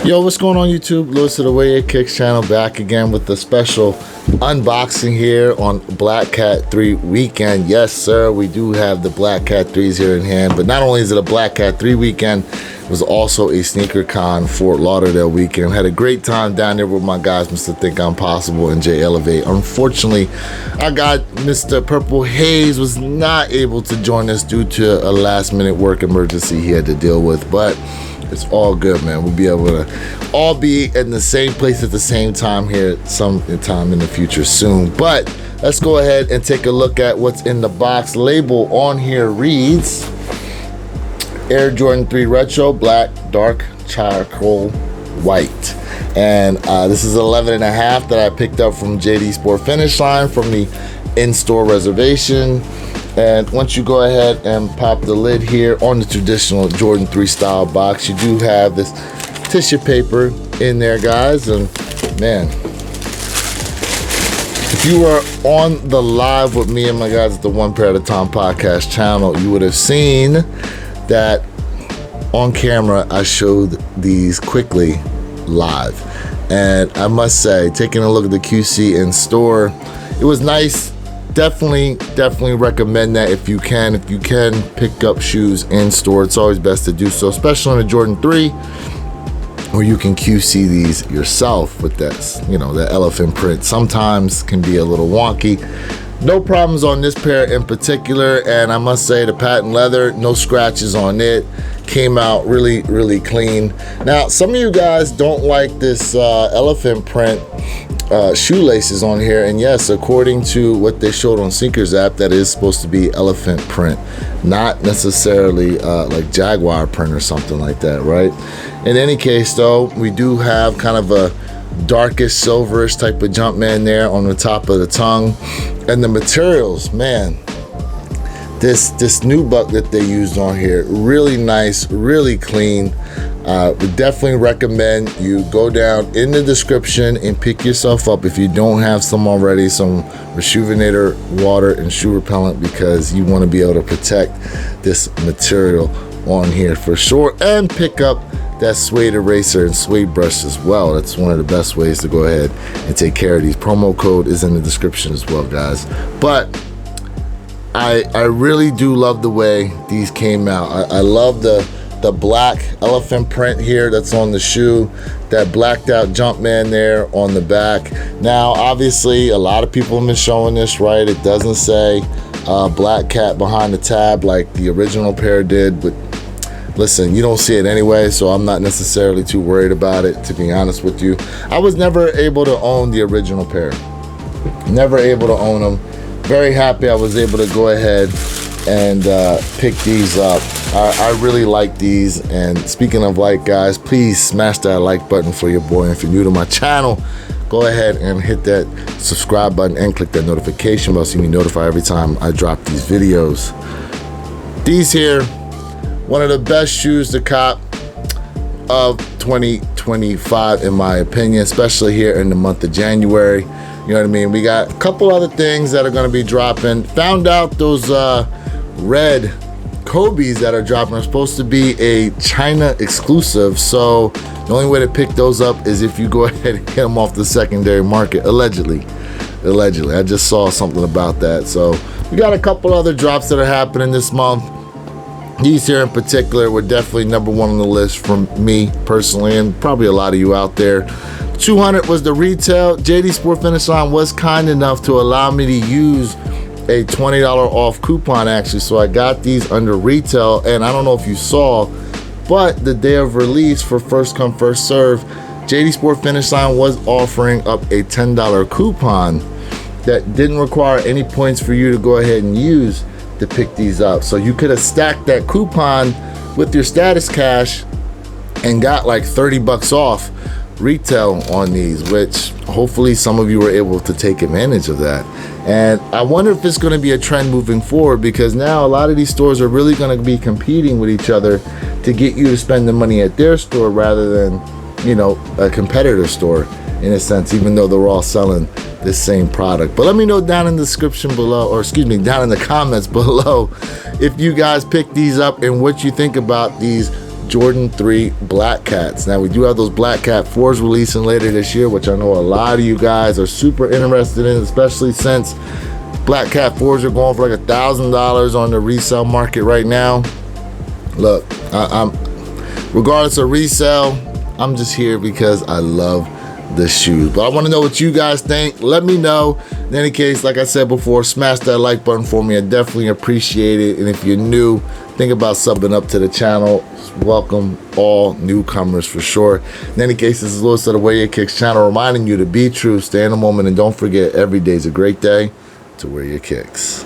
Yo, what's going on YouTube? Lewis of the Way It Kicks channel back again with the special unboxing here on Black Cat 3 weekend. Yes, sir, we do have the Black Cat 3s here in hand, but not only is it a Black Cat 3 weekend, it was also a Sneaker Con Fort Lauderdale weekend. Had a great time down there with my guys, Mr. Think I'm Possible and Jay Elevate. Unfortunately, I got Mr. Purple Haze was not able to join us due to a last minute work emergency he had to deal with, but it's all good, man. We'll be able to all be in the same place at the same time here sometime in the future soon. But let's go ahead and take a look at what's in the box. Label on here reads Air Jordan 3 Retro, black, dark, charcoal, white. And this is 11.5 that I picked up from JD Sport Finish Line from the in-store reservation. And once you go ahead and pop the lid here on the traditional Jordan 3 style box, you do have this tissue paper in there, guys. And man, if you were on the live with me and my guys at the One Pair at a Time podcast channel, you would have seen that on camera I showed these quickly live. And I must say, taking a look at the QC in store, it was nice. Definitely recommend that if you can pick up shoes in store. It's always best to do so, especially on a Jordan 3 where you can QC these yourself with that, that elephant print. Sometimes can be a little wonky. No problems on this pair in particular, and I must say the patent leather, no scratches on it. Came out really clean. Now, some of you guys don't like this elephant print shoelaces on here, and yes, according to what they showed on Sneakers app, that is supposed to be elephant print, not necessarily like jaguar print or something like that, right? In any case though, we do have kind of a darkish silverish type of Jumpman there on the top of the tongue. And the materials, man, this nubuck that they used on here, really nice, really clean. Would definitely recommend you go down in the description and pick yourself up, if you don't have some already, some Reshoevn8r water and shoe repellent, because you want to be able to protect this material on here for sure. And pick up that suede eraser and suede brush as well. That's one of the best ways to go ahead and take care of these. Promo code is in the description as well, guys. But I really do love the way these came out. I love the black elephant print here that's on the shoe, that blacked out Jumpman there on the back. Now obviously a lot of people have been showing this, right? It doesn't say Black Cat behind the tab like the original pair did, but listen, you don't see it anyway, so I'm not necessarily too worried about it, to be honest with you. I was never able to own the original pair, never able to own them. Very happy I was able to go ahead and pick these up. I really like these. And speaking of like, guys, please smash that like button for your boy. And if you're new to my channel, go ahead and hit that subscribe button and click that notification bell so you can be notified every time I drop these videos. These here, one of the best shoes to cop of 2025 in my opinion, especially here in the month of January. You know what I mean? We got a couple other things that are going to be dropping. Found out those red Kobe's that are dropping are supposed to be a China exclusive, so the only way to pick those up is if you go ahead and get them off the secondary market, allegedly. I just saw something about that. So we got a couple other drops that are happening this month. These here in particular were definitely number one on the list from me personally, and probably a lot of you out there. $200 was the retail. JD Sport Finish Line was kind enough to allow me to use a $20 off coupon actually, so I got these under retail. And I don't know if you saw, but the day of release for first come first serve, JD Sport Finish Line was offering up a $10 coupon that didn't require any points for you to go ahead and use to pick these up. So you could have stacked that coupon with your status cash and got like 30 bucks off retail on these, which hopefully some of you were able to take advantage of that. And I wonder if it's going to be a trend moving forward, because now a lot of these stores are really going to be competing with each other to get you to spend the money at their store rather than, a competitor store in a sense, even though they're all selling this same product. But let me know down in the description below, or excuse me, down in the comments below, if you guys pick these up and what you think about these Jordan 3 Black Cats. Now we do have those Black Cat 4s releasing later this year, which I know a lot of you guys are super interested in, especially since Black Cat 4s are going for like $1,000 on the resale market right now. Look, I'm regardless of resale, I'm just here because I love the shoes. But I want to know what you guys think. Let me know. In any case, like I said before, smash that like button for me. I definitely appreciate it. And if you're new, think about subbing up to the channel. Welcome all newcomers for sure. In any case, this is Lewis of the Wear Your Kicks channel, reminding you to be true, stay in the moment, and don't forget, every day's a great day to wear your kicks.